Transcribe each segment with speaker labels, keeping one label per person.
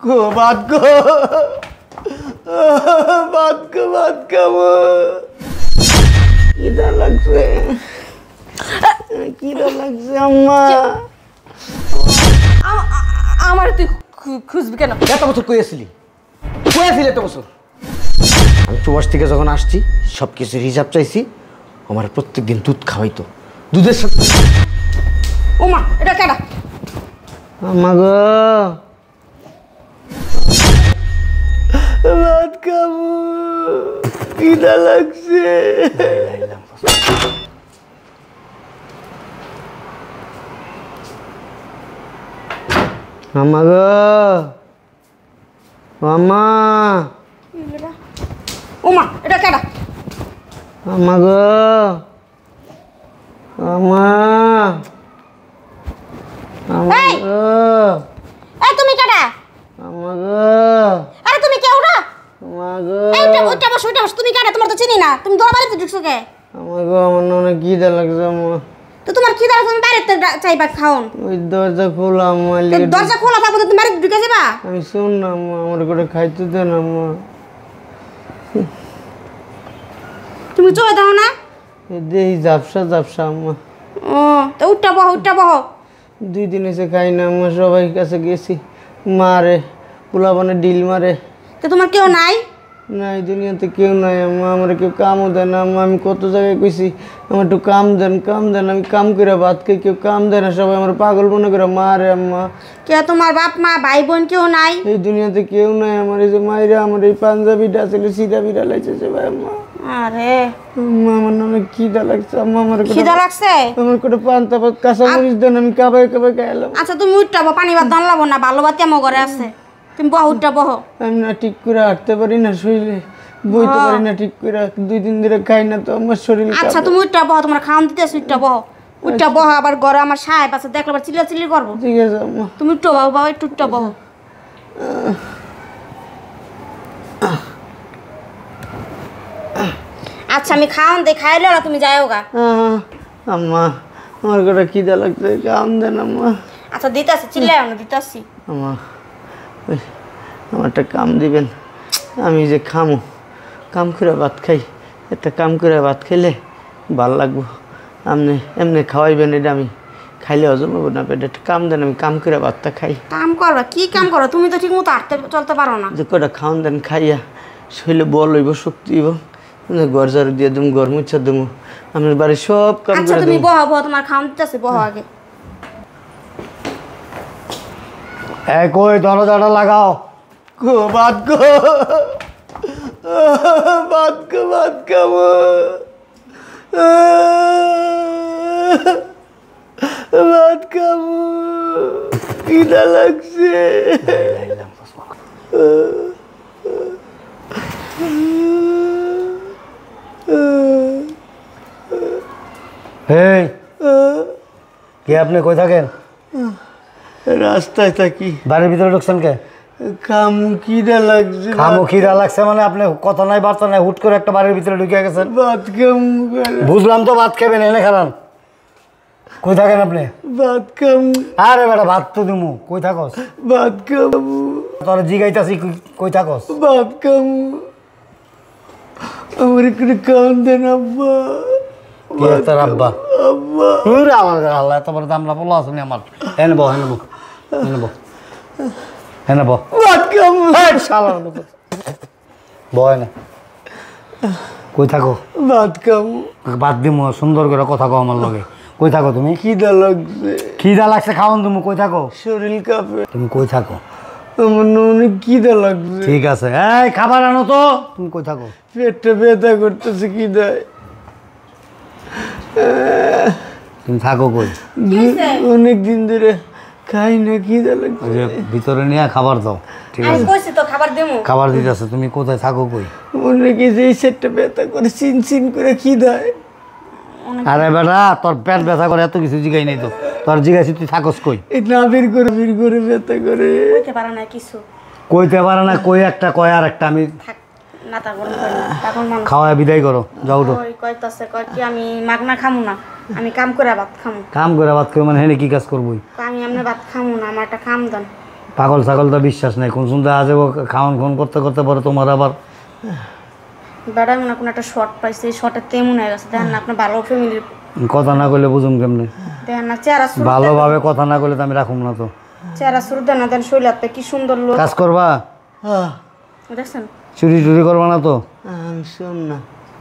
Speaker 1: গো ভাত গো ভাত খাবো। খিদা লাগছে আম্মা।
Speaker 2: আমার তুই খুঁজবি কেন?
Speaker 1: এত বছর কইয়াছিলি এত বছর? আমি প্রবাস থেকে যখন আসছি সব কিছুর হিসাব চাইছি। আমার প্রত্যেকদিন দুধ খাওয়াইতো, দুধের সাথে।
Speaker 2: ওমা এটা কেডা?
Speaker 1: আম্মা গো ভাত খাবো, খিদা লাগছে। আম্মা গো আম্মা।
Speaker 2: ওমা এটা কেডা?
Speaker 1: আম্মা গো আম্মা।
Speaker 2: এই এই তুমি কেডা?
Speaker 1: আম্মা গো।
Speaker 2: আরে তুমি কে ওটা?
Speaker 1: আম্মা গো।
Speaker 2: এইটা ওইটা বস তুমি কেডা? তোমার তো চিনি না, তুমি দোয়া বাড়িতে ঢুকছো কে?
Speaker 1: আম্মা গো আমার না অনেক খিদা লাগছে আম্মা।
Speaker 2: তো তোমার খিদা লাগছে, তুমি বাইরে চাইবা খাওন।
Speaker 1: ওই দরজা খোলা আম্মা।
Speaker 2: দরজা খোলা থাকবে তুমি বাড়িতে ঢুকে যাবা?
Speaker 1: আমি শুন না আম্মা, আমার করে খাইতে দেন আম্মা।
Speaker 2: তুমি চলে দাও না।
Speaker 1: দেই ঝাপসা আম্মা।
Speaker 2: ও তো উঠটা বহ
Speaker 1: 2 দিন এসে খাই না আম্মা, সবাই কাছে গেছি, মারে পোলাপানে ডিল মারে।
Speaker 2: তো তোমার কেউ নাই?
Speaker 1: না এই দুনিয়াতে কেউ নাই আম্মা, আমার কেউ কামও দেয় না আম্মা। আমি কত জায়গায় কইছি আমার একটু কাম দেন। আমি কাম করে ভাত খাই, কেউ কাম দেয় না, সবাই আমার পাগল মনে করে মারে আম্মা।
Speaker 2: কে তোমার বাপ মা ভাই বোন কেউ নাই?
Speaker 1: এই দুনিয়াতে কেউ নাই আমার। এই যে মাইরা আমার এই পাঞ্জাবিটা ছিল সিধা বিড়া লাইছে ভাই আম্মা।
Speaker 2: আরে
Speaker 1: আম্মা আমার অনেক খিদা লাগছে আম্মা। আমার
Speaker 2: খিদা লাগছে?
Speaker 1: আমার করে পান্তা ভাত কাঁচা মরিচ দেন, আমি কাবাই খাইলাম।
Speaker 2: আচ্ছা তুমি উঠটা বহ, পানি ভাত দান লাগবো না, ভালো ভাত আমার ঘরে আছে। তুমি বহ উঠটা বহ।
Speaker 1: আমি না ঠিক করে হাঁটতে পারি না, শরীরে বইতে পারি না ঠিক করে, 2 দিন ধরে খাই না তো আমার শরীর।
Speaker 2: আচ্ছা তুমি উঠটা বহ, তোমার খাওয়ান দিতেছি, উঠটা বহ। আবার ঘরে আমার সাহেব আছে, দেখলে আবার চিল্লাচিল্লি করবো।
Speaker 1: ঠিক আছে আম্মা।
Speaker 2: তুমি উঠটা বহ বাবা, একটু উঠটা বহ। আচ্ছা আমি খাওয়ান দে, খাইলে ওরা তুমি যাইও গা।
Speaker 1: আম্মা আমার করে খিদা লাগছে, কাম দেন আম্মা।
Speaker 2: আচ্ছা দিতাছি, চিল্লাই না দিতাছি।
Speaker 1: আম্মা আমার একটা কাম দিবেন। আমি যে কাম করে ভাত খাই, একটা কাম করে ভাত খাইলে ভাল লাগবো। আপনি এমনি খাওয়াইবেন, এটা আমি খাইলে হজম হবো না পেটে। একটা কাম দেন, আমি কাম করে ভাতটা খাই।
Speaker 2: কাম করবা? কি কাম করো? তুমি তো ঠিক মতো হাঁটতে চলতে পারো না।
Speaker 1: যে কটা খাওয়ান দেন, খাইয়া শরীরে বল হইব, শক্তি হইব। ঘর ঝাড়ু দিয়ে দেবো, ঘর মুছা দেবো, আপনার বাড়ির সব কাম।
Speaker 2: আচ্ছা তুমি বহ, তোমার খাওয়ান দিতেছে, বহ আগে।
Speaker 3: কই দরজাটা লাগাও।
Speaker 1: গো ভাত খাবো, ভাত খাবো, খিদা লাগছে।
Speaker 3: এই কে আপনি? কই থাকেন?
Speaker 1: রাস্তায় থাকি।
Speaker 3: বাড়ির ভিতরে ঢুকছেন কে?
Speaker 1: খিদা লাগছে।
Speaker 3: খিদা লাগছে মানে আপনি কথা নাই বার্তা নাই, হুট করে একটা বাড়ির ভিতরে ঢুকে গেছেন।
Speaker 1: ভাত খামু।
Speaker 3: বুঝলাম তো, ভাত খাবেন, এনে খারান। কই থাকেন আপনি?
Speaker 1: ভাত খামু।
Speaker 3: আরে বেটা ভাত তো দিমু, কই থাকস?
Speaker 1: ভাত খামু।
Speaker 3: তোর জিগাইতাছি কই থাকস?
Speaker 1: ভাত খামু। আমার একটু খাওয়ান দেন আব্বা।
Speaker 3: কে তোর আব্বা?
Speaker 1: আব্বা
Speaker 3: আমার আল্লাহ এত বড় দামলা বলো আসুন আমার। এনে বহ
Speaker 1: ভাত খামু।
Speaker 3: বয় না, কই থাকো?
Speaker 1: ভাত খামু।
Speaker 3: বাদ দিমু, সুন্দর করে কথা কও আমার লগে। কই থাকো তুমি?
Speaker 1: খিদা লাগছে।
Speaker 3: খিদা লাগছে খাওয়ান তুমি, কই থাকো?
Speaker 1: শরীর কাঁপে।
Speaker 3: তুমি কই থাকো?
Speaker 1: আমার না অনেক খিদা লাগছে।
Speaker 3: ঠিক আছে, এই খাবার আনো তো। তুমি কই থাকো?
Speaker 1: পেটটা ব্যথা করতেছে খিদায়।
Speaker 3: তুমি থাকো কই?
Speaker 1: অনেক দিন ধরে খাই না, খিদা লাগছে।
Speaker 3: ওই যে ভিতরে নিয়ে খাবার দাও। ঠিক
Speaker 2: আমি
Speaker 3: আছে
Speaker 2: কইছি তো খাবার দেবো।
Speaker 3: খাবার দিতেছে, তুমি কোথায় থাকো কই?
Speaker 1: মনে কি যে এই সেটটা ব্যথা করে চিন করে খিদায়।
Speaker 3: আরে বেটা তোর পেট ব্যথা করে এত কিছু জিগাই নাই তো, তোর জিগাইছি তুই থাকস কই?
Speaker 1: এই না বের করে ব্যথা করে।
Speaker 2: কইতে পারে না কিছু।
Speaker 3: কইতে পারে না, কই একটা কয় আর একটা। আমি
Speaker 2: থাক না, তা গরম করে না, তখন মানুষ
Speaker 3: খাওয়া বিদায় করো, যাও তো।
Speaker 2: ওই কইতাছে কই কি আমি মাগনা খামু না, আমি কাম করে ভাত খামু।
Speaker 3: কাম করে ভাত খাই মানে হেনে কি কাজ করবই?
Speaker 2: আমি এমনি ভাত খামু না, আমার একটা কাম দেন।
Speaker 3: পাগল ছাগল তো বিশ্বাস নেই, কোন শুনতে আজ খাওয়ান ফোন করতে করতে পরে তোমার আবার
Speaker 2: বেড়া মনে কোনো একটা শর্ট পাইছে, এই শর্টের তেমন হয়ে গেছে। দেখেন না আপনার ভালো ফ্যামিলির,
Speaker 3: কথা না করলে বুঝুম কেমনে?
Speaker 2: দেখেন না চেহারা শুরু,
Speaker 3: ভালোভাবে কথা না করলে তো আমি রাখুম না। তো
Speaker 2: চেহারা শুরু দেন না, দেন শৈলাতে কি সুন্দর লোক।
Speaker 3: কাজ করবা?
Speaker 2: দেখছেন
Speaker 3: চুরি টুরি করবা না তো?
Speaker 1: আমি শোন না,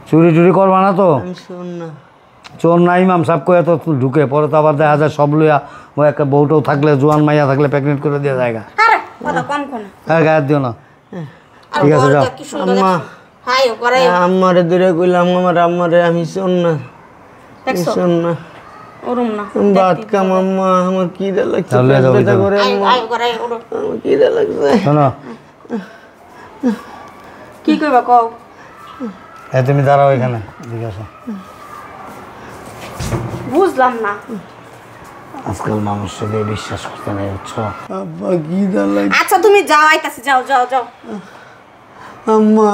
Speaker 3: চুরি টুরি করবা না তো?
Speaker 1: আমি শোন না।
Speaker 3: চোর না ইমাম সাহেব কয়ে তো ঢুকে পরে তো আবার দেখা যায় সব লইয়া ও একটা বউটাও থাকলে জোয়ান মাইয়া থাকলে প্রেগনেন্ট করে দেওয়া জায়গা।
Speaker 2: আরে কথা কম কোন,
Speaker 3: হ্যাঁ গায়ে দিও না।
Speaker 2: আর
Speaker 3: ঠিক আছে, যাও।
Speaker 2: বড়টা কি সুন্দর দেখছেন। হাই ও করে
Speaker 1: আমারে দূরে কইলাম আমার আম্মারে আমি শোন না,
Speaker 2: দেখছো
Speaker 1: শোন না।
Speaker 2: ওরম না
Speaker 1: ভাত খাম আম্মা, আমার খিদে লাগছে,
Speaker 3: তাহলে
Speaker 1: পেট
Speaker 3: যাও
Speaker 1: ব্যথা
Speaker 3: ভিতরে।
Speaker 1: করে
Speaker 2: আই
Speaker 1: আম্মা,
Speaker 2: আই করে ওরো
Speaker 1: আমার খিদে লাগছে।
Speaker 3: শোনো,
Speaker 2: কি কইবা কও।
Speaker 3: তুমি দাঁড়াও এখানে, ঠিক আছে?
Speaker 2: বুঝলাম না,
Speaker 3: আজকাল মানুষ দিয়ে বিশ্বাস করতে নেই, বুঝছো?
Speaker 1: আব্বা খিদে লাগছে
Speaker 2: আচ্ছা তুমি যাও, আইতাছি, যাও যাও যাও।
Speaker 1: আম্মা।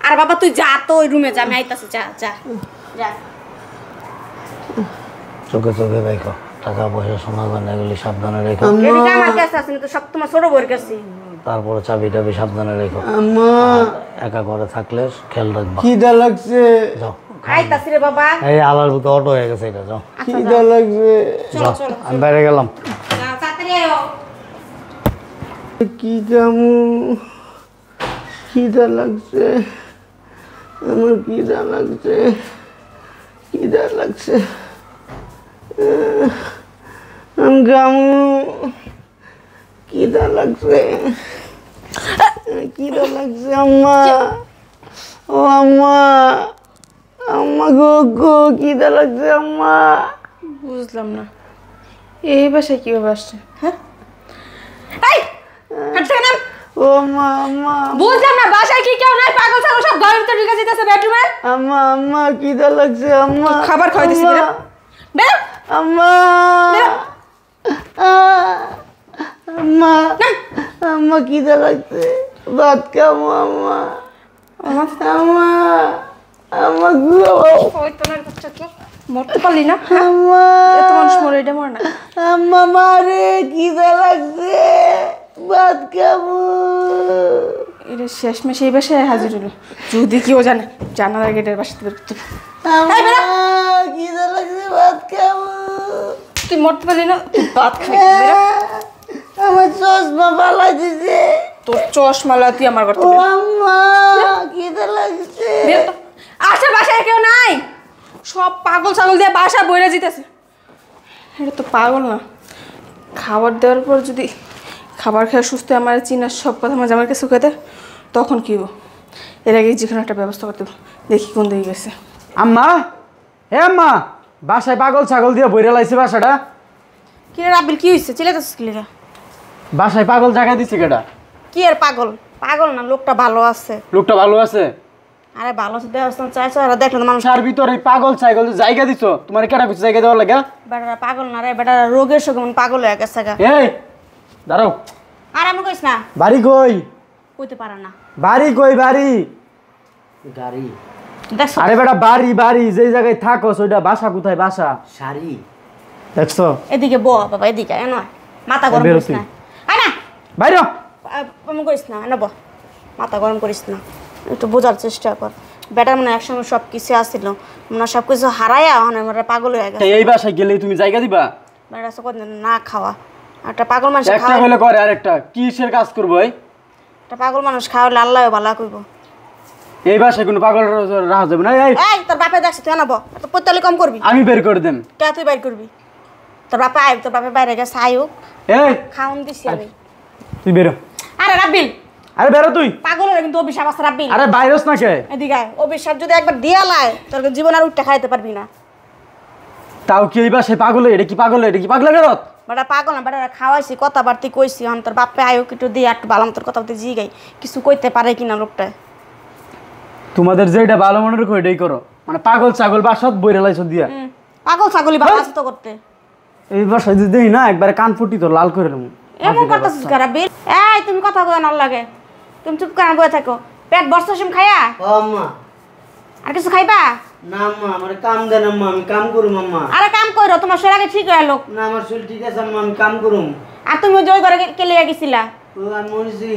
Speaker 2: আর বাবা তুই যা তো ওই রুমে যা, আমি আইতাছি, যা যা যা।
Speaker 3: চোখে চোখে রেখো, টাকা পয়সা সোনা দানা এগুলি সাবধানে রেখো।
Speaker 2: এদিকে আমার কাছে আছে না তো, সব তোমার ছোট বউর কাছে।
Speaker 3: তারপরে চাবি টাবি সাবধানে রেখো।
Speaker 1: আম্মা
Speaker 3: একা ঘরে থাকলে খেয়াল রাখবা।
Speaker 1: খিদে লাগছে,
Speaker 3: যাও,
Speaker 2: আইতাছি রে বাবা।
Speaker 3: এই আলার ভিতরে অটো হয়ে গেছে, এটা যাও।
Speaker 1: খিদে লাগছে।
Speaker 2: চলো চলো
Speaker 3: আমি বাইরে গেলাম।
Speaker 2: যাও, তাড়াতাড়ি আয়ো।
Speaker 1: কি কামু, খিদে লাগছে, আমার খিদে লাগছে, খিদে লাগছে। আমি কামু, খিদে লাগছে, খিদে লাগছে আম্মা। ও আম্মা, আম্মা গো গো, খিদে লাগছে আম্মা।
Speaker 2: বুঝলাম না এই বাসায় কিভাবে আসছে। হ্যাঁ এই কাট থেকে নাম।
Speaker 1: ও আম্মা, আম্মা,
Speaker 2: বুঝলাম না বাসায় কি কেউ নাই, পাগল ছাগল সব ঘরের ভিতরে ঢুকে যেতেছে বেডরুমে।
Speaker 1: আম্মা, আম্মা খিদে লাগছে আম্মা।
Speaker 2: খাবার খাওয়াই দিছি বেরো বেরো।
Speaker 1: আম্মা, আম্মা, আম্মা খিদে লাগছে, ভাত খাবো আম্মা। আম্মা, আম্মা গো,
Speaker 2: ওই তোর বাচ্চা কি মরতে পারলি না?
Speaker 1: আম্মা,
Speaker 2: এত মানুষ মরে, এটা মরে না।
Speaker 1: আম্মা মারে খিদে লাগছে, ভাত খাবো।
Speaker 2: এটা শেষমেশ এই বাসায় হাজির হলো, যদি কেউ জানে জানালার গেটের বাসাতে বের করতে।
Speaker 1: আম্মা খিদে লাগছে, ভাত খাবো।
Speaker 2: তুই মরতে পারলি না, তুই ভাত খাই বেরো।
Speaker 1: আমার চশমা পালাই দিছে।
Speaker 2: তোর চশমা লা তুই আমার করতে
Speaker 1: ও আম্মা খিদে লাগছে।
Speaker 2: বেরো তো। আচ্ছা বাসায় কেউ নাই, সব পাগল ছাগল দিয়ে বাসা বইরা জিতেছে। এটা তো পাগল না, খাবার দেওয়ার পর যদি খাবার খেয়ে সুস্থ আমার চিনার সব কথা আমার জামার কাছে খেতে, তখন কি হবো? এর আগে যেখানে একটা ব্যবস্থা করতে হবে, দেখি কোন দিকে গেছে।
Speaker 4: আম্মা, হে আম্মা, বাসায় পাগল ছাগল দিয়ে বইরা লাইছে বাসাটা।
Speaker 2: কি রে রাব্বিল, কি হয়েছে? চিল্লাতেছিস কি লেগা?
Speaker 4: বাসায় পাগল জায়গা দিছে কেটা?
Speaker 2: কি আর পাগল, পাগল না, লোকটা ভালো আছে।
Speaker 4: লোকটা ভালো আছে?
Speaker 2: আরে ভালো আছে দেওয়া চাইছো, আর দেখলে তো মানুষ।
Speaker 4: তার ভিতরে এই পাগল ছাগল যে জায়গা দিছো, তোমার কেটা কিছু জায়গা দেওয়ার লাগা?
Speaker 2: বেটারা পাগল না রে, বেটারা রোগের সঙ্গে পাগল হয়ে গেছে গা।
Speaker 4: এই দাঁড়াও,
Speaker 2: আর আমি কইস না,
Speaker 4: বাড়ি কই?
Speaker 2: কইতে পারে না।
Speaker 4: বাড়ি কই? বাড়ি
Speaker 1: গাড়ি,
Speaker 2: দেখছো
Speaker 4: আরে বেটা বাড়ি, বাড়ি যেই জায়গায় থাকো ওইটা বাসা কোথায়? বাসা
Speaker 1: শাড়ি।
Speaker 4: দেখছো?
Speaker 2: এদিকে বো বাবা, এদিকে এ নয়, মাথা গরম
Speaker 4: বেরো
Speaker 2: করিস
Speaker 4: তুই।
Speaker 2: না। আয় না,
Speaker 4: বাইরে
Speaker 2: আমি করিস না, এনে বো, মাথা গরম করিস না, একটু বোঝার চেষ্টা কর। বেটার মানে একসঙ্গে সব কিছু আসছিল, মানে সব কিছু হারাইয়া মানে আমরা পাগল হয়ে গেছে।
Speaker 4: এই বাসায় গেলেই তুমি জায়গা দিবা?
Speaker 2: বেটার আছে কদিন না খাওয়া, একটা পাগল মানুষ
Speaker 4: একটা
Speaker 2: খাওয়া,
Speaker 4: হলে করে আরেকটা কিসের কাজ করবো?
Speaker 2: একটা পাগল মানুষ খাওয়ালে আল্লাহ ভালো কইব।
Speaker 4: এই বাসায় কোনো পাগল রাখা যাবে না। এই
Speaker 2: এই তোর বাপে দেখছিস তুই আনাবো, এত পৈতালি কম করবি,
Speaker 4: আমি বের করে দেন।
Speaker 2: কে তুই বাইর করবি? তোর বাপে আয়, তোর বাপে বাইরে গেছে আয়ুক,
Speaker 4: এই
Speaker 2: খাওন দিছি আমি।
Speaker 4: তুই বেরো।
Speaker 2: আরে রাব্বিল,
Speaker 4: আরে বেরো তুই।
Speaker 2: পাগলের কিন্তু অভিশাপ আছে রাব্বিল।
Speaker 4: আরে বাইরস না কে?
Speaker 2: এদিকে আয়, অভিশাপ যদি একবার দিয়া লাই তোর জীবন আর উঠতে খাইতে পারবি না।
Speaker 4: তাও কি এই বাসায় পাগল? এটা কি পাগল? এটা কি পাগলা গেরত?
Speaker 2: বেটা পাগল না, বেটা খাওয়াইছি, কথাবার্তি কইছি, হন তোর বাপে আয়ুক একটু দিয়ে একটু ভালো তোর কথাবার্তি জিগাই, কিছু কইতে পারে কিনা লোকটা।
Speaker 4: তোমাদের যেটা ভালো মনে রেখো এটাই করো, মানে পাগল ছাগল বাসাত বইরা লাইছো দিয়া।
Speaker 2: পাগল ছাগলি ভালো আছে তো করতে।
Speaker 4: এই বাসায় যদি দেই না একবারে কান ফুটি তো লাল করে নেবো।
Speaker 2: এমন করতেছিস কারা বিল? এই তুমি কথা কই না লাগে, তুমি চুপ করে বসে থাকো, পেট বর্ষা সিম খায়া
Speaker 1: ও আম্মা,
Speaker 2: আর কিছু খাইবা
Speaker 1: না আম্মা আমার কাম দেন আম্মা, আমি কাম করুম আম্মা।
Speaker 2: আরে কাম কইরো, তোমার শরীর আগে ঠিক হয়ে লোক।
Speaker 1: না আমার শরীর ঠিক আছে আম্মা, আমি কাম করুম।
Speaker 2: আর তুমি ওই ঘরে কে লিয়ে গেছিলা?
Speaker 1: আমি মরেছি।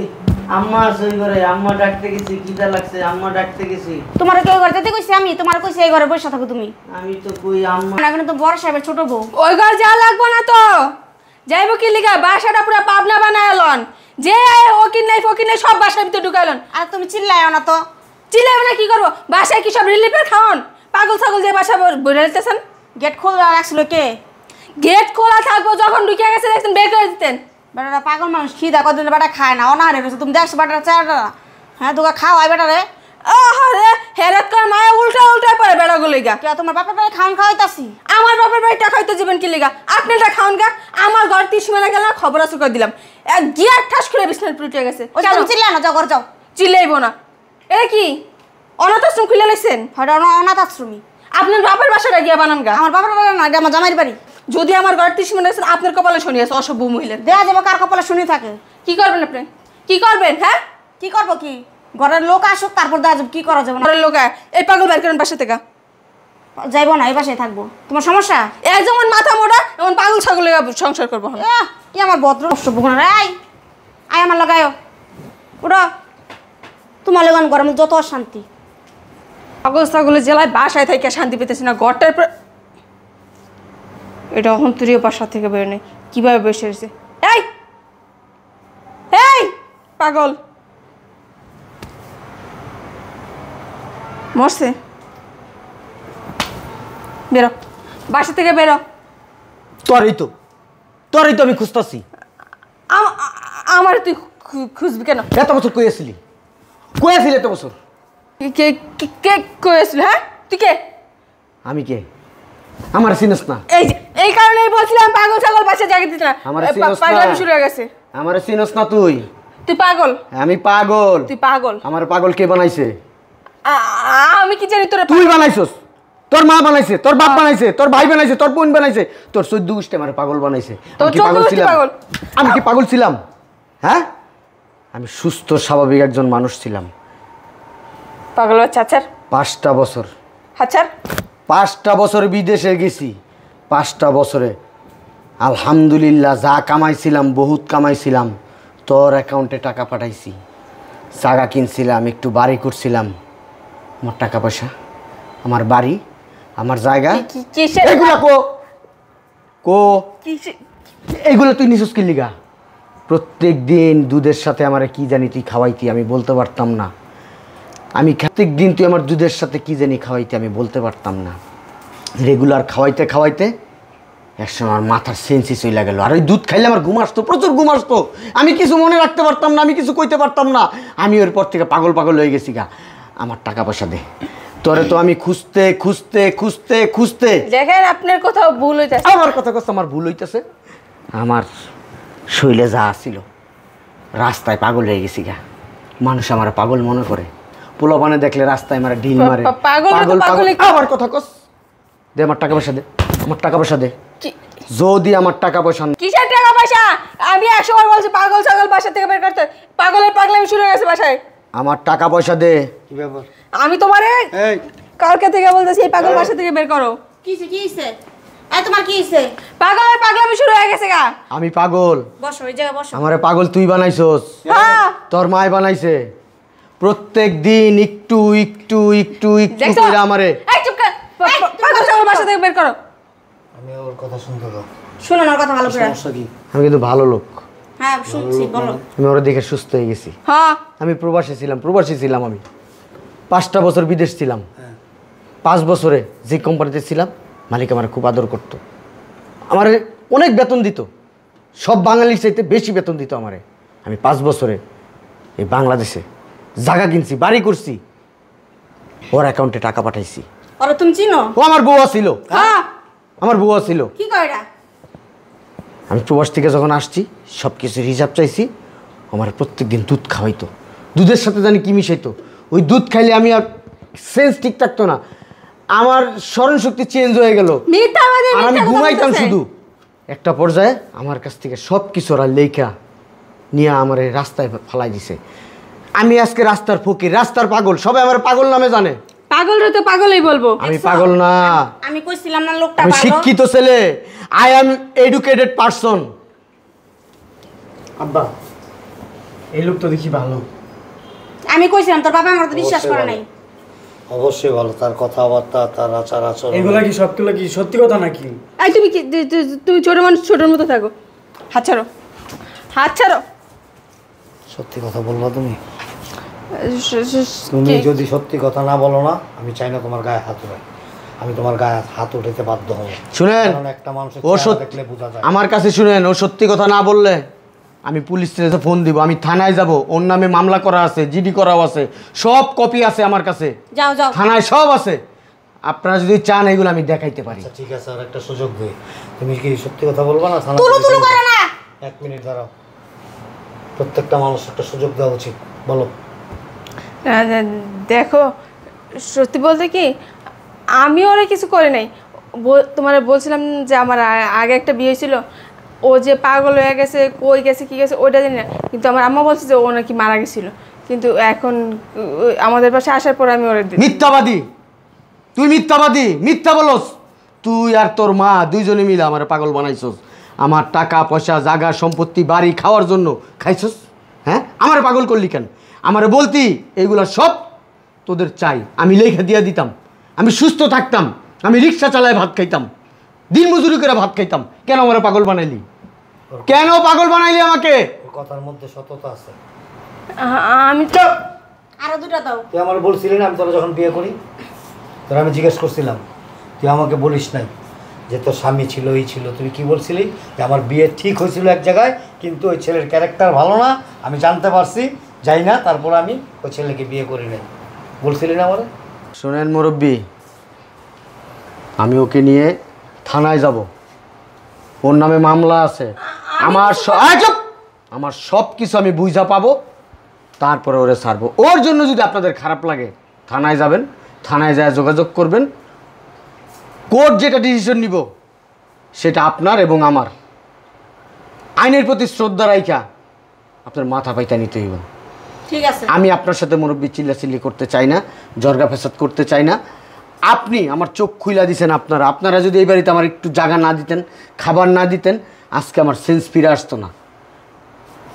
Speaker 1: আম্মা সই করে, আম্মা ডাকতে গেছি, খিদা লাগছে, আম্মা ডাকতে গেছি।
Speaker 5: তোমার কেউ ঘর যেতে কইছি আমি, তোমার কইছি এই ঘরে বসে থাকো তুমি।
Speaker 1: আমি তো কই আম্মা।
Speaker 5: এখন তো বড় সাহেবের ছোট বউ।
Speaker 2: ওই ঘর যা লাগবো না তো, যাইব কি লিগা? বাসাটা পুরো পাবনা বানায়লন, যে ওকিন নাই ফকিন নাই সব বাসার ভিতরে ঢুকাইলন।
Speaker 5: আর তুমি চিল্লাইও না তো।
Speaker 2: চিল্লাইব না কি করবো? বাসায় কি সব রিলিফের খাওয়ান? পাগল ছাগল যে বাসা বইরে দিতেছেন।
Speaker 5: গেট খোলা রাখছিল কে?
Speaker 2: গেট খোলা থাকবো, যখন ঢুকে গেছে দেখছেন বের করে দিতেন।
Speaker 5: বেটারা পাগল মানুষ, খিদা কদিন বেটা খায় না, অনাহারে রয়েছে। তুমি দেখছো বেটারা চেহারাটা? হ্যাঁ তোকে খাওয়াই বেটারে।
Speaker 2: আরে হেরাত কর মায়া উল্টা উল্টা পড়ে বেড়াগুলো লিগা।
Speaker 5: কে তোমার বাপের বাড়ি খাওয়ান খাওয়াইতাছি?
Speaker 2: আমার বাপের বাড়িটা খাইতে যাবেন কি লিগা? আপনারটা খাওয়ান গা। আমার ঘর 30 মেলা গেল না, খবর আছে করে দিলাম। এক গিয়ার ঠাস করে বিছনার পুটে গেছে।
Speaker 5: ওই তুমি চিল্লাই না, যাও ঘর যাও।
Speaker 2: চিল্লাইবো না। এটা কি অনাথ আশ্রম খুলে লাইছেন?
Speaker 5: হয়তো অনাথ আশ্রমী।
Speaker 2: আপনার বাপের বাসাটা গিয়া বানান গা।
Speaker 5: আমার বাপের বাড়ি না, এটা আমার জামাইয়ের বাড়ি।
Speaker 2: যদি আমার ঘর 30 মেলা গেছেন, আপনার কপালে শনি আছে অসভ্য মহিলার।
Speaker 5: দেয়া যাবে কার কপালে শুনি থাকে।
Speaker 2: কি করবেন আপনি? কি করবেন? হ্যাঁ
Speaker 5: কি করবো কি? ঘরের লোক আসুক তারপর দেওয়া যাবে, কি করা যাবে না।
Speaker 2: ঘরের লোক এই পাগল বের করেন বাসা থেকে।
Speaker 5: যাইবো না, এই বাসায় থাকবো। তোমার সমস্যা?
Speaker 2: এক যেমন মাথা মোটা এমন পাগল ছাগল সংসার করবো।
Speaker 5: কি আমার ভদ্র বুকুনা রে? আয় আমার লাগায়ও ওটা তোমার লাগান গরমে যত অশান্তি।
Speaker 2: পাগল ছাগলের জেলায় বাসায় থেকে শান্তি পেতেছি না। ঘরটার এটা অহন্তরীয় বাসা থেকে বের নেই, কিভাবে বসে রয়েছে। এই এই পাগল মরছে, বেরো বাসা থেকে বেরো।
Speaker 1: তোরই তো আমি খুঁজতাছি।
Speaker 2: আমার তুই খুঁজবি কেন?
Speaker 1: এত বছর কইছিলি এত বছর?
Speaker 2: কে কে কয়েছিল? হ্যাঁ তুই কে?
Speaker 1: আমি কে? আমার চিনস না?
Speaker 2: এই যে এই কারণেই বলছিলাম পাগল ছাগল বাসা জায়গা দিতে না।
Speaker 1: আমার চিনস না?
Speaker 2: পাগলামি শুরু হয়ে গেছে।
Speaker 1: আমার চিনস না তুই?
Speaker 2: তুই পাগল।
Speaker 1: আমি পাগল?
Speaker 2: তুই পাগল।
Speaker 1: আমার পাগল কে বানাইছে?
Speaker 2: আমি কি জানি তোরা?
Speaker 1: তুই বানাইছস? তোর মা বানাইছে, তোর বাপ বানাইছে, তোর ভাই বানাইছে, তোর বোন বানাইছে, তোর 14 গোষ্ঠী আমার পাগল বানাইছে। আমি কি পাগল ছিলাম? আমি কি পাগল ছিলাম? হ্যাঁ আমি সুস্থ স্বাভাবিক একজন মানুষ ছিলাম।
Speaker 2: পাগল বাচ্চা। আচ্ছা
Speaker 1: 5টা বছর,
Speaker 2: আচ্ছা
Speaker 1: 5টা বছর বিদেশে গেছি। 5টা বছরে আলহামদুলিল্লাহ যা কামাইছিলাম, বহুত কামাইছিলাম। তোর অ্যাকাউন্টে টাকা পাঠাইছি, জায়গা কিনছিলাম, একটু বাড়ি করছিলাম। আমার টাকা পয়সা, আমার বাড়ি, আমার জায়গা, এগুলা কো এইগুলো তুই নিছস কি লিগা? প্রত্যেক দিন দুধের সাথে আমার কি জানি তুই খাওয়াইতি, আমি বলতে পারতাম না। আমি প্রত্যেক দিন তুই আমার দুধের সাথে কি জানি খাওয়াইতি, আমি বলতে পারতাম না। রেগুলার খাওয়াইতে খাওয়াইতে একসময় আমার মাথার সেন্সই চলে গেল। আর ওই দুধ খাইলে আমার ঘুম আসতো, প্রচুর ঘুম আসতো। আমি কিছু মনে রাখতে পারতাম না, আমি কিছু কইতে পারতাম না। আমি ওর পর থেকে পাগল পাগল হয়ে গেছি গা। আমার টাকা পয়সা দে। তোরে তো আমি খুঁজতে খুঁজতে খুঁজতে খুঁজতে
Speaker 2: দেখেন আপনার কোথাও ভুল হইতেছে।
Speaker 1: আমার কথা কষ্ট, আমার ভুল হইতেছে। আমার শৈলে যা ছিল রাস্তায় পাগল হয়ে গেছি গা। মানুষ আমার পাগল মনে করে। পোলাপানে দেখলে রাস্তায় আমার ঢিল মারে।
Speaker 2: পাগল
Speaker 1: আমার কথা কস। দে আমার টাকা পয়সা দে, আমার টাকা পয়সা দে। যদি আমার টাকা পয়সা
Speaker 2: কিসের টাকা পয়সা? আমি 100 বার বলছি পাগল ছাগল বাসা থেকে বের করতে। পাগলের পাগলামি শুরু হয়ে গেছে বাসায়।
Speaker 1: আমার টাকা পয়সা দে।
Speaker 3: কি ব্যাপার?
Speaker 2: আমি তোমারে কালকে থেকে বলতেছি এই পাগল বাসা থেকে বের করো।
Speaker 5: কি হইছে? এই তোমার কি হইছে?
Speaker 2: পাগলের পাগলামি শুরু হয়ে গেছে গা।
Speaker 1: আমি পাগল?
Speaker 5: বসো ওই জায়গায় বসো।
Speaker 1: আমারে পাগল তুই বানাইছস?
Speaker 2: হ্যাঁ
Speaker 1: তোর মাই বানাইছে। প্রত্যেক দিন একটু একটু একটু একটু
Speaker 2: দেখছো?
Speaker 1: করে আমারে।
Speaker 2: এই চুপ কর। পাগল ছাগল বাসা থেকে বের করো।
Speaker 3: আমি ওর কথা শুনতে দাও।
Speaker 5: শুনো আমার কথা ভালো করে।
Speaker 3: সমস্যা কি?
Speaker 1: আমি কিন্তু ভালো লোক।
Speaker 5: হ্যাঁ শুনছি, বলো।
Speaker 1: আমি ওরা দেখে সুস্থ হয়ে গেছি।
Speaker 2: হ্যাঁ
Speaker 1: আমি প্রবাসী ছিলাম। আমি 5টা বছর বিদেশ ছিলাম। 5 বছরে যে কোম্পানিতে ছিলাম মালিক আমার খুব আদর করতো। আমারে অনেক বেতন দিত, সব বাঙালির চাইতে বেশি বেতন দিত আমারে। আমি 5 বছরে এই বাংলাদেশে জায়গা কিনছি, বাড়ি করছি, ওর অ্যাকাউন্টে টাকা পাঠাইছি।
Speaker 5: আরে তুমি চিনো?
Speaker 1: ও আমার বউয়া ছিল।
Speaker 2: হ্যাঁ
Speaker 1: আমার বউয়া ছিল।
Speaker 5: কি কয় এটা?
Speaker 1: আমি প্রবাস থেকে যখন আসছি সব কিছুর হিসাব চাইছি। আমার প্রত্যেক দিন দুধ খাওয়াইতো, দুধের সাথে জানি কি মিশাইতো। ওই দুধ খাইলে আমি আর সেন্স ঠিক থাকতো না, আমার স্মরণ শক্তি চেঞ্জ হয়ে গেল, আর আমি ঘুমাইতাম শুধু। একটা পর্যায়ে আমার কাছ থেকে সব কিছু ওরা লেখা নিয়ে আমার এই রাস্তায় ফালাই দিছে। আমি আজকে রাস্তার ফকির, রাস্তার পাগল, সবাই আমার পাগল নামে জানে।
Speaker 2: পাগল রে তো পাগলই বলবো।
Speaker 1: আমি পাগল না,
Speaker 5: আমি কইছিলাম না লোকটা
Speaker 1: আমি
Speaker 5: ভালো।
Speaker 1: শিক্ষিত ছেলে। I am educated person.
Speaker 3: আব্বা
Speaker 4: এই লোক তো দেখি ভালো।
Speaker 5: আমি কইছিলাম তোর বাবা আমার তো বিশ্বাস করে নাই।
Speaker 3: অবশ্যই ভালো, তার কথাবার্তা, তার আচার আচরণ।
Speaker 4: এগুলা কি সবগুলো কি সত্যি কথা নাকি?
Speaker 2: এই তুমি কি তুমি ছোট মানুষ ছোটোর মতো থাকো। হাত ছাড়ো, হাত ছাড়ো।
Speaker 3: সত্যি কথা বলবা তুমি? তুমি যদি সত্যি কথা না বলো না, আমি চাই না তোমার গায়ে হাত উঠাই। আমি তোমার গায়ে হাত উঠাতে বাধ্য হব।
Speaker 1: শুনেন,
Speaker 3: কারণ একটা মানুষের
Speaker 1: ও
Speaker 3: চেহারা দেখলে বোঝা যায়।
Speaker 1: আমার কাছে শুনেন, ও সত্যি কথা না বললে আমি পুলিশ স্টেশনে ফোন দিব, আমি থানায় যাব, ওর নামে মামলা করা আছে, জিডি করাও আছে, সব কপি আছে আমার কাছে,
Speaker 5: যাও যাও।
Speaker 1: থানায় সব আছে। আপনারা যদি চান এগুলো আমি দেখাইতে পারি।
Speaker 3: আচ্ছা ঠিক আছে, আর একটা সুযোগ দিই। তুমি কি সত্যি কথা বলবা না? থানা
Speaker 5: তুলু তুলু করে না।
Speaker 3: 1 মিনিট দাঁড়াও। প্রত্যেকটা মানুষ একটা সুযোগ দেওয়া উচিত। বলো।
Speaker 2: দেখো, সত্যি বলতে কি আমি ওরা কিছু করে নাই। তোমার বলছিলাম যে আমার আগে একটা বিয়ে হয়েছিল, ও যে পাগল হয়ে গেছে, কই গেছে কি গেছে ওইটা জানি না, কিন্তু আমার আম্মা বলছে যে ও নাকি মারা গেছিল। কিন্তু এখন আমাদের পাশে আসার পর আমি ওরা
Speaker 1: মিথ্যাবাদী, তুই মিথ্যাবাদী, মিথ্যা বলস। তুই আর তোর মা দুইজনে মিলে আমার পাগল বানাইছস। আমার টাকা পয়সা, জায়গা সম্পত্তি, বাড়ি খাওয়ার জন্য খাইছস। হ্যাঁ, আমার পাগল করলি কেন? আমারে বলতি এইগুলা সব তোদের চাই, আমি লেখা দিয়ে দিতাম, আমি সুস্থ থাকতাম, আমি রিক্সা চালায় ভাত খাইতাম, দিন মজুরি করে ভাত খাইতাম। কেন আমার পাগল বানাইলি? কেন পাগল বানাইলি আমাকে?
Speaker 3: ওর কথার মধ্যে সততা আছে।
Speaker 2: আমি তো
Speaker 5: আরো দুটো দাও।
Speaker 3: তুই আমার বলছিলি না আমি তোরা যখন বিয়ে করি, তোরা আমি জিজ্ঞেস করছিলাম, তুই আমাকে বলিস নাই যে তোর স্বামী ছিল, এই ছিল। তুই কি বলছিলি? যে আমার বিয়ে ঠিক হয়েছিল এক জায়গায়, কিন্তু ওই ছেলের ক্যারেক্টার ভালো না, আমি জানতে পারছি, যাই না, তারপর আমি ওই ছেলেকে বিয়ে করি নাই। বলছিলি না আমার?
Speaker 1: শোনেন মুরব্বী, আমি ওকে নিয়ে থানায় যাব, ওর নামে মামলা আছে। আমার সব কিছু আমি বুঝা পাবো, তারপরে ওরে ছাড়বো। ওর জন্য যদি আপনাদের খারাপ লাগে, থানায় যাবেন, থানায় যায় যোগাযোগ করবেন। কোর্ট যেটা ডিসিশন নিব সেটা আপনার এবং আমার। আইনের প্রতি শ্রদ্ধা রাইখা আপনার মাথা পাইতা নিতে হইব।
Speaker 5: ঠিক আছে।
Speaker 1: আমি আপনার সাথে মুরব্বী চিল্লাচিল্লি করতে চাই না, জর্গা ফেসাদ করতে চাই না। আপনি আমার চোখ খুইলা দিছেন। আপনারা যদি এই বাড়িতে আমার একটু জায়গা না দিতেন, খাবার না দিতেন, আজকে আমার সেন্স ফিরে আসতো না।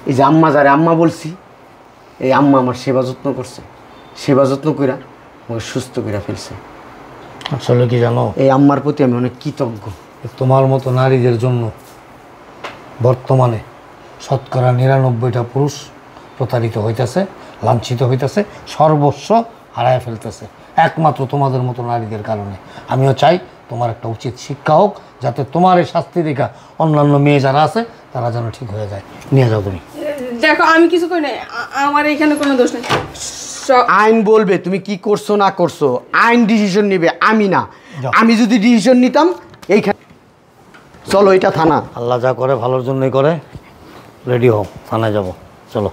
Speaker 1: এই যে আম্মা, যারে আম্মা বলছি, এই আম্মা আমার সেবা যত্ন করছে, সেবা যত্ন কইরা আমাকে সুস্থ করে ফেলছে।
Speaker 3: আসলে কি জানো,
Speaker 1: এই আম্মার প্রতি আমি অনেক কৃতজ্ঞ।
Speaker 3: তোমার মতো নারীদের জন্য বর্তমানে 99% পুরুষ প্রতারিত হইতেছে, লাঞ্ছিত হইতেছে, সর্বস্ব হারায় ফেলতেছে একমাত্র তোমাদের মতো নারীদের কারণে। আমিও চাই তোমার একটা উচিত শিক্ষা হোক, যাতে তোমার এই শাস্তি দেখা অন্যান্য মেয়ে যারা আছে তারা যেন ঠিক হয়ে যায়। নিয়ে যাও তুমি।
Speaker 2: দেখো, আমি কিছু করি নাই, আমার এখানে কোনো দোষ নেই।
Speaker 1: আইন বলবে তুমি কি করছো না করছো, আইন ডিসিশন নিবে, আমি না।
Speaker 3: যাও।
Speaker 1: আমি যদি ডিসিশন নিতাম এইখানে, চলো এটা থানা।
Speaker 3: আল্লাহ যা করে ভালোর জন্যই করে। রেডি হও, থানায় যাব, চলো।